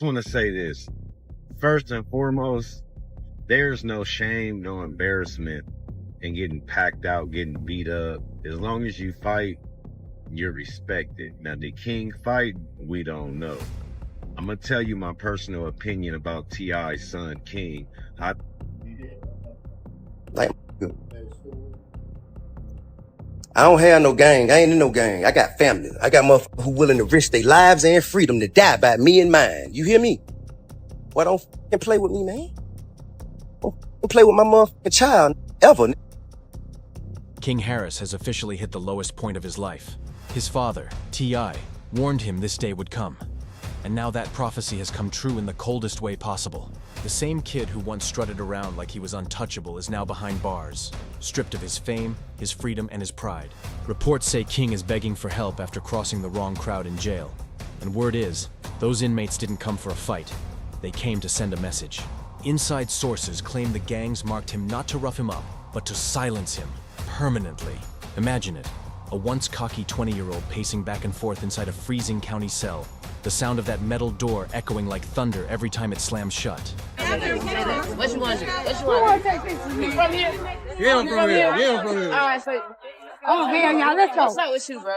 want to say this. First and foremost, there's no shame, no embarrassment in getting packed out, getting beat up. As long as you fight, you're respected. Now, did King fight? We don't know. I'm going to tell you my personal opinion about T.I.'s son, King. Like, I don't have no gang. I ain't in no gang. I got family. I got motherfuckers who willing to risk their lives and freedom to die by me and mine. You hear me? Why don't fucking play with me, man? Don't play with my motherfucking child ever. King Harris has officially hit the lowest point of his life. His father, T.I., warned him this day would come. And now that prophecy has come true in the coldest way possible. The same kid who once strutted around like he was untouchable is now behind bars, stripped of his fame, his freedom, and his pride. Reports say King is begging for help after crossing the wrong crowd in jail. And word is, those inmates didn't come for a fight. They came to send a message. Inside sources claim the gangs marked him not to rough him up, but to silence him permanently. Imagine it, a once cocky 20-year-old pacing back and forth inside a freezing county cell, the sound of that metal door echoing like thunder every time it slams shut. What you want to do? What you want to do? You from here? Yeah, I'm from here. Yeah, I'm from here. All right, so... Oh, hell yeah, let's go. What's up with you, bro?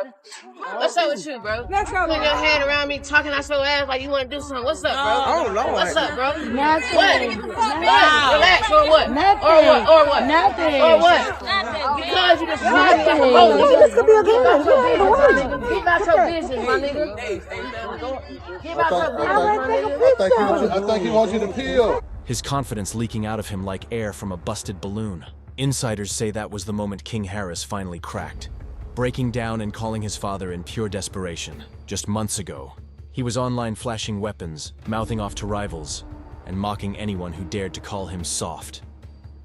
What's up with you, bro? Let's go. Putting your hand around me, talking out your ass like you want to do something. What's up, bro? I don't know. What's up, bro? Nothing. What? Nothing. Relax, or what? Nothing. Or what? Or what? Nothing. Or what? Because you just tried me like a Nothing. roller. This could be a game. Give out your business, my nigga. Give out your business, my nigga. I think he wants you to peel. His confidence leaking out of him like air from a busted balloon. Insiders say that was the moment King Harris finally cracked, breaking down and calling his father in pure desperation. Just months ago, he was online flashing weapons, mouthing off to rivals, and mocking anyone who dared to call him soft.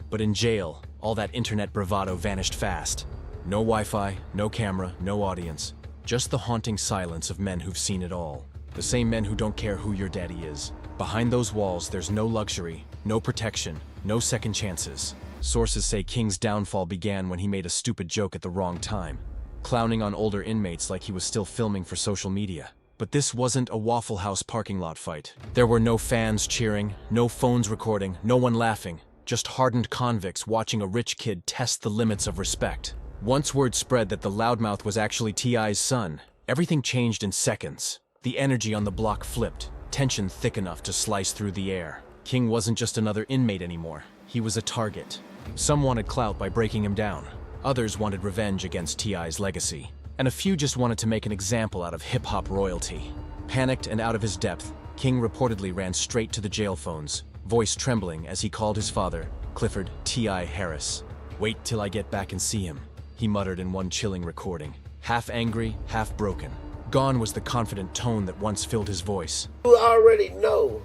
But in jail, all that internet bravado vanished fast. No Wi-Fi, no camera, no audience. Just the haunting silence of men who've seen it all. The same men who don't care who your daddy is. Behind those walls, there's no luxury, no protection, no second chances. Sources say King's downfall began when he made a stupid joke at the wrong time, clowning on older inmates like he was still filming for social media. But this wasn't a Waffle House parking lot fight. There were no fans cheering, no phones recording, no one laughing, just hardened convicts watching a rich kid test the limits of respect. Once word spread that the loudmouth was actually T.I.'s son, everything changed in seconds. The energy on the block flipped, tension thick enough to slice through the air. King wasn't just another inmate anymore. He was a target. Some wanted clout by breaking him down. Others wanted revenge against T.I.'s legacy. And a few just wanted to make an example out of hip-hop royalty. Panicked and out of his depth, King reportedly ran straight to the jail phones, voice trembling as he called his father, Clifford T.I. Harris. "Wait till I get back and see him," he muttered in one chilling recording. Half angry, half broken. Gone was the confident tone that once filled his voice. You already know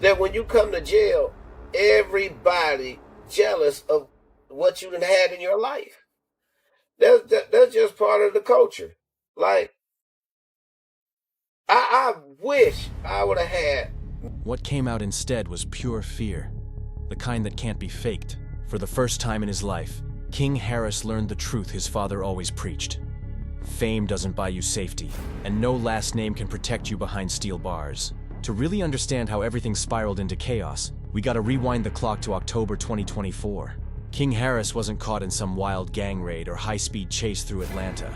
that when you come to jail, everybody jealous of what you done had in your life. That's just part of the culture. Like, I wish I would have had. What came out instead was pure fear, the kind that can't be faked. For the first time in his life, King Harris learned the truth his father always preached. Fame doesn't buy you safety, and no last name can protect you behind steel bars. To really understand how everything spiraled into chaos, we gotta rewind the clock to October 2024. King Harris wasn't caught in some wild gang raid or high-speed chase through Atlanta.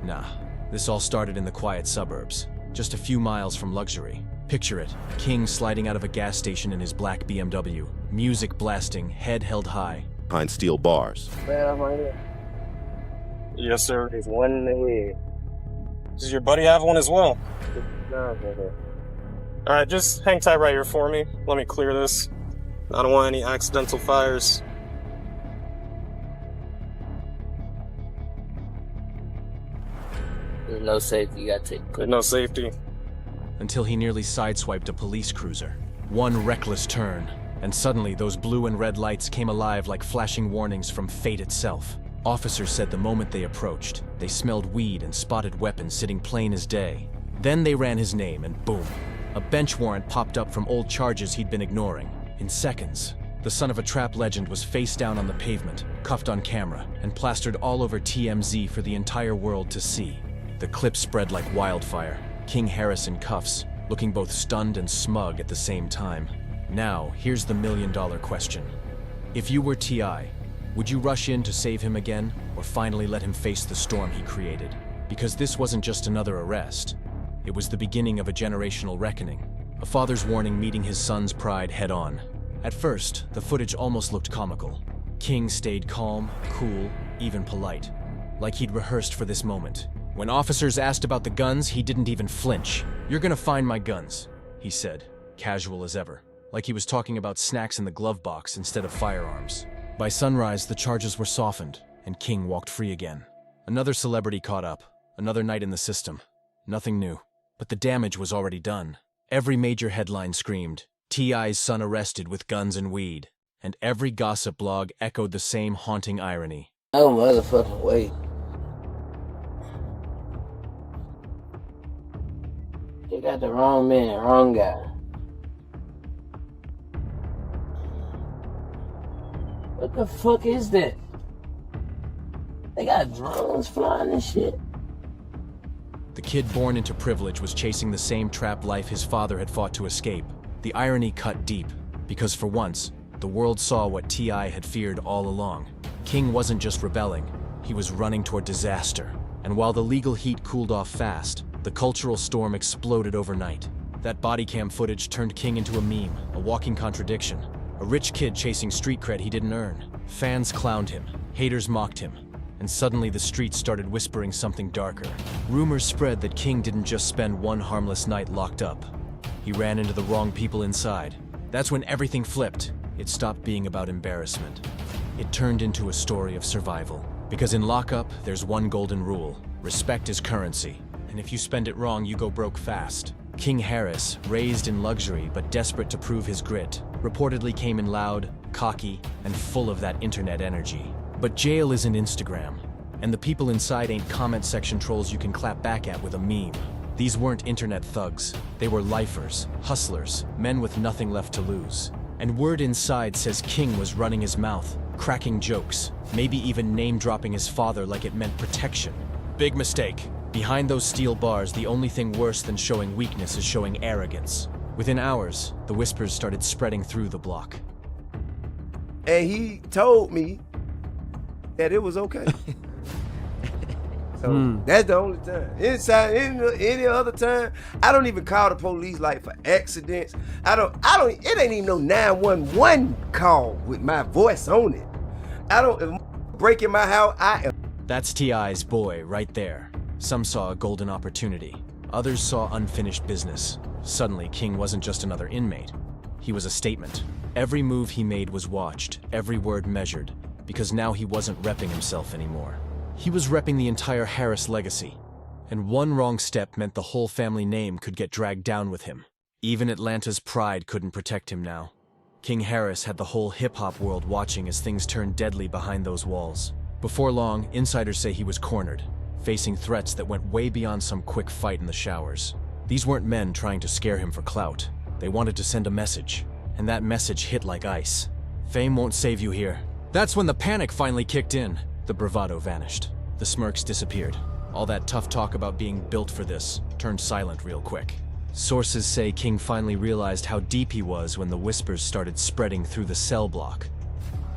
Nah, this all started in the quiet suburbs, just a few miles from luxury. Picture it, King sliding out of a gas station in his black BMW, music blasting, head held high. Behind steel bars. Yes, sir. There's one in the head. Does your buddy have one as well? No. Alright, just hang tight right here for me. Let me clear this. I don't want any accidental fires. There's no safety, you gotta take. There's no safety. Until he nearly sideswiped a police cruiser. One reckless turn, and suddenly those blue and red lights came alive like flashing warnings from fate itself. Officers said the moment they approached, they smelled weed and spotted weapons sitting plain as day. Then they ran his name and boom, a bench warrant popped up from old charges he'd been ignoring. In seconds, the son of a trap legend was face down on the pavement, cuffed on camera, and plastered all over TMZ for the entire world to see. The clip spread like wildfire. King Harris in cuffs, looking both stunned and smug at the same time. Now, here's the million-dollar question. If you were T.I., would you rush in to save him again, or finally let him face the storm he created? Because this wasn't just another arrest. It was the beginning of a generational reckoning. A father's warning meeting his son's pride head-on. At first, the footage almost looked comical. King stayed calm, cool, even polite, like he'd rehearsed for this moment. When officers asked about the guns, he didn't even flinch. "You're gonna find my guns," he said, casual as ever, like he was talking about snacks in the glove box instead of firearms. By sunrise, the charges were softened, and King walked free again. Another celebrity caught up, another night in the system. Nothing new, but the damage was already done. Every major headline screamed, "T.I.'s son arrested with guns and weed," and every gossip blog echoed the same haunting irony. No motherfucking way. They got the wrong man, wrong guy. What the fuck is that? They got drones flying and shit. The kid born into privilege was chasing the same trap life his father had fought to escape. The irony cut deep, because for once, the world saw what T.I. had feared all along. King wasn't just rebelling, he was running toward disaster. And while the legal heat cooled off fast, the cultural storm exploded overnight. That body cam footage turned King into a meme, a walking contradiction. A rich kid chasing street cred he didn't earn. Fans clowned him, haters mocked him, and suddenly the streets started whispering something darker. Rumors spread that King didn't just spend one harmless night locked up. He ran into the wrong people inside. That's when everything flipped. It stopped being about embarrassment. It turned into a story of survival. Because in lockup, there's one golden rule. Respect is currency, and if you spend it wrong, you go broke fast. King Harris, raised in luxury but desperate to prove his grit, reportedly came in loud, cocky, and full of that internet energy. But jail isn't Instagram, and the people inside ain't comment section trolls you can clap back at with a meme. These weren't internet thugs. They were lifers, hustlers, men with nothing left to lose. And word inside says King was running his mouth, cracking jokes, maybe even name-dropping his father like it meant protection. Big mistake. Behind those steel bars, the only thing worse than showing weakness is showing arrogance. Within hours, the whispers started spreading through the block. And he told me that it was okay. So that's the only time. Any other time, I don't even call the police like for accidents. It ain't even no 911 call with my voice on it. If breaking my house, I am. That's T.I.'s boy right there. Some saw a golden opportunity. Others saw unfinished business. Suddenly, King wasn't just another inmate. He was a statement. Every move he made was watched, every word measured, because now he wasn't repping himself anymore. He was repping the entire Harris legacy. And one wrong step meant the whole family name could get dragged down with him. Even Atlanta's pride couldn't protect him now. King Harris had the whole hip-hop world watching as things turned deadly behind those walls. Before long, insiders say he was cornered, facing threats that went way beyond some quick fight in the showers. These weren't men trying to scare him for clout. They wanted to send a message, and that message hit like ice. Fame won't save you here. That's when the panic finally kicked in. The bravado vanished. The smirks disappeared. All that tough talk about being built for this turned silent real quick. Sources say King finally realized how deep he was when the whispers started spreading through the cell block.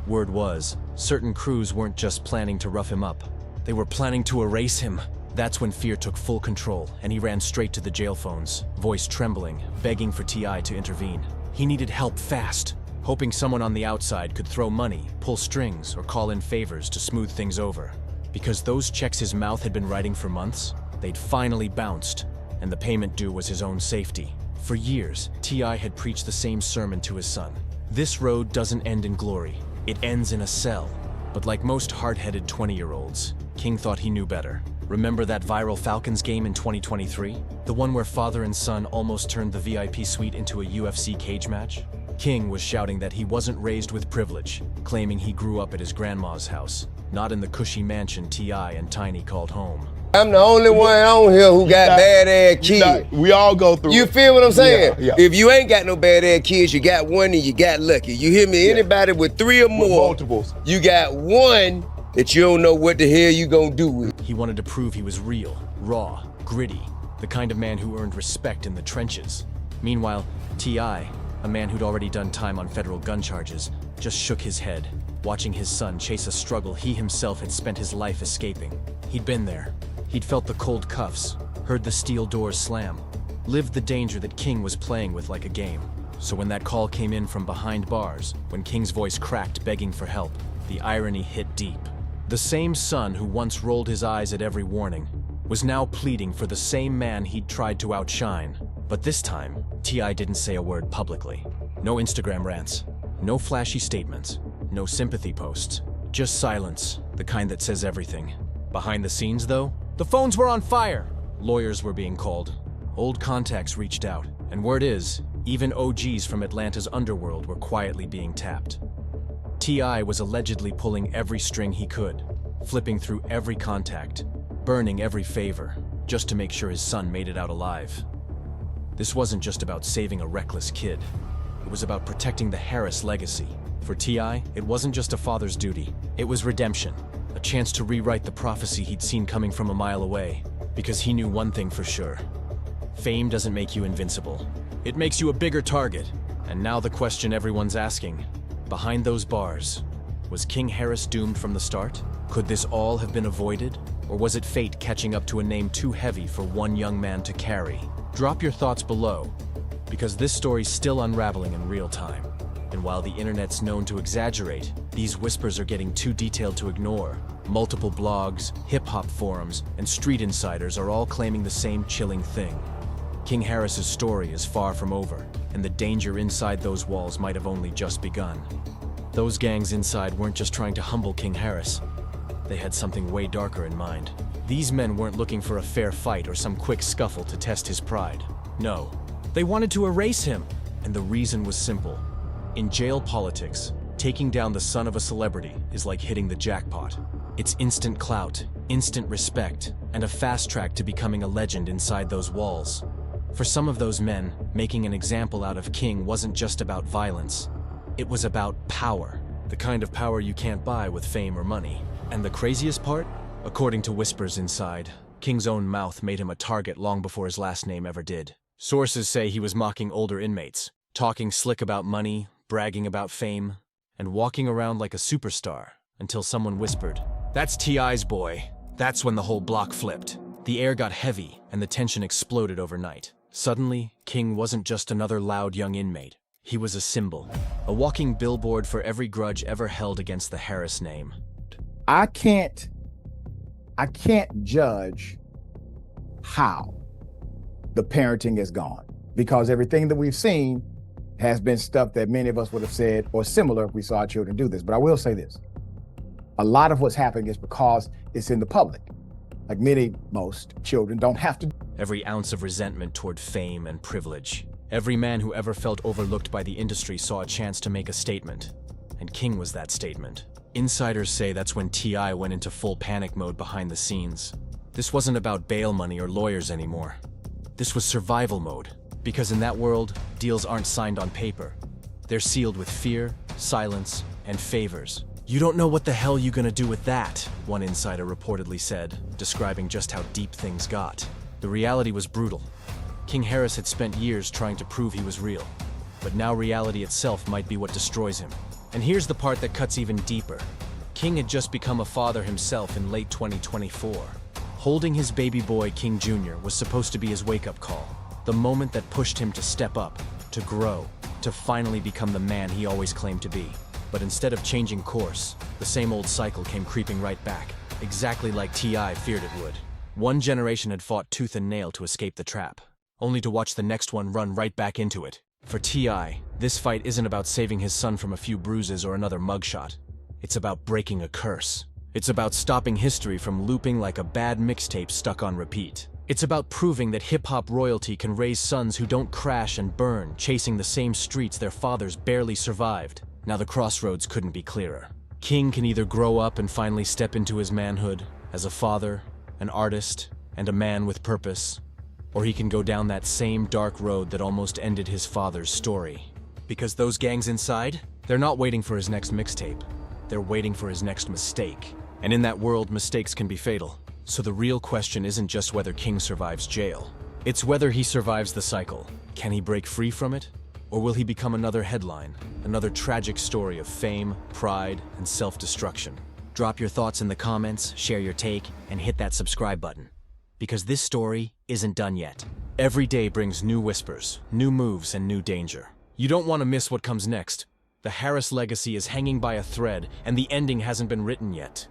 Word was, certain crews weren't just planning to rough him up. They were planning to erase him. That's when fear took full control, and he ran straight to the jail phones, voice trembling, begging for T.I. to intervene. He needed help fast, hoping someone on the outside could throw money, pull strings, or call in favors to smooth things over. Because those checks his mouth had been writing for months, they'd finally bounced, and the payment due was his own safety. For years, T.I. had preached the same sermon to his son. This road doesn't end in glory. It ends in a cell. But like most hard-headed 20-year-olds, King thought he knew better. Remember that viral Falcons game in 2023? The one where father and son almost turned the VIP suite into a UFC cage match? King was shouting that he wasn't raised with privilege, claiming he grew up at his grandma's house, not in the cushy mansion T.I. and Tiny called home. I'm the only one on here who got bad-ass kids. We all go through You it. feel what I'm saying? Yeah. If you ain't got no bad-ass kids, you got one and you got lucky. You hear me? Anybody with 3 or more, multiples. You got one that you don't know what the hell you gonna do with. He wanted to prove he was real, raw, gritty, the kind of man who earned respect in the trenches. Meanwhile, T.I., a man who'd already done time on federal gun charges, just shook his head, watching his son chase a struggle he himself had spent his life escaping. He'd been there. He'd felt the cold cuffs, heard the steel doors slam, lived the danger that King was playing with like a game. So when that call came in from behind bars, when King's voice cracked begging for help, the irony hit deep. The same son who once rolled his eyes at every warning was now pleading for the same man he'd tried to outshine. But this time, T.I. didn't say a word publicly. No Instagram rants, no flashy statements, no sympathy posts, just silence, the kind that says everything. Behind the scenes, though, the phones were on fire. Lawyers were being called. Old contacts reached out, and word is, even OGs from Atlanta's underworld were quietly being tapped. T.I. was allegedly pulling every string he could, flipping through every contact, burning every favor, just to make sure his son made it out alive. This wasn't just about saving a reckless kid. It was about protecting the Harris legacy. For T.I., it wasn't just a father's duty. It was redemption, a chance to rewrite the prophecy he'd seen coming from a mile away, because he knew one thing for sure. Fame doesn't make you invincible. It makes you a bigger target. And now the question everyone's asking, behind those bars, was King Harris doomed from the start? Could this all have been avoided? Or was it fate catching up to a name too heavy for one young man to carry? Drop your thoughts below, because this story's still unraveling in real time. And while the internet's known to exaggerate, these whispers are getting too detailed to ignore. Multiple blogs, hip-hop forums, and street insiders are all claiming the same chilling thing. King Harris's story is far from over, and the danger inside those walls might have only just begun. Those gangs inside weren't just trying to humble King Harris. They had something way darker in mind. These men weren't looking for a fair fight or some quick scuffle to test his pride. No, they wanted to erase him, and the reason was simple. In jail politics, taking down the son of a celebrity is like hitting the jackpot. It's instant clout, instant respect, and a fast track to becoming a legend inside those walls. For some of those men, making an example out of King wasn't just about violence. It was about power, the kind of power you can't buy with fame or money. And the craziest part? According to whispers inside, King's own mouth made him a target long before his last name ever did. Sources say he was mocking older inmates, talking slick about money, bragging about fame, and walking around like a superstar until someone whispered, "That's T.I.'s boy." That's when the whole block flipped. The air got heavy and the tension exploded overnight. Suddenly, King wasn't just another loud young inmate. He was a symbol, a walking billboard for every grudge ever held against the Harris name. I can't judge how the parenting is gone, because everything that we've seen has been stuff that many of us would have said or similar if we saw our children do this. But I will say this, a lot of what's happening is because it's in the public. Like most children don't have to. Every ounce of resentment toward fame and privilege. Every man who ever felt overlooked by the industry saw a chance to make a statement. And King was that statement. Insiders say that's when T.I. went into full panic mode behind the scenes. This wasn't about bail money or lawyers anymore. This was survival mode. Because in that world, deals aren't signed on paper. They're sealed with fear, silence, and favors. "You don't know what the hell you're gonna do with that," one insider reportedly said, describing just how deep things got. The reality was brutal. King Harris had spent years trying to prove he was real. But now reality itself might be what destroys him. And here's the part that cuts even deeper. King had just become a father himself in late 2024. Holding his baby boy, King Jr., was supposed to be his wake-up call. The moment that pushed him to step up, to grow, to finally become the man he always claimed to be. But instead of changing course, the same old cycle came creeping right back, exactly like T.I. feared it would. One generation had fought tooth and nail to escape the trap, only to watch the next one run right back into it. For T.I., this fight isn't about saving his son from a few bruises or another mugshot. It's about breaking a curse. It's about stopping history from looping like a bad mixtape stuck on repeat. It's about proving that hip-hop royalty can raise sons who don't crash and burn, chasing the same streets their fathers barely survived. Now the crossroads couldn't be clearer. King can either grow up and finally step into his manhood as a father, an artist, and a man with purpose, or he can go down that same dark road that almost ended his father's story. Because those gangs inside, they're not waiting for his next mixtape. They're waiting for his next mistake. And in that world, mistakes can be fatal. So the real question isn't just whether King survives jail. It's whether he survives the cycle. Can he break free from it? Or will he become another headline, another tragic story of fame, pride, and self-destruction? Drop your thoughts in the comments, share your take, and hit that subscribe button. Because this story isn't done yet. Every day brings new whispers, new moves, and new danger. You don't want to miss what comes next. The Harris legacy is hanging by a thread, and the ending hasn't been written yet.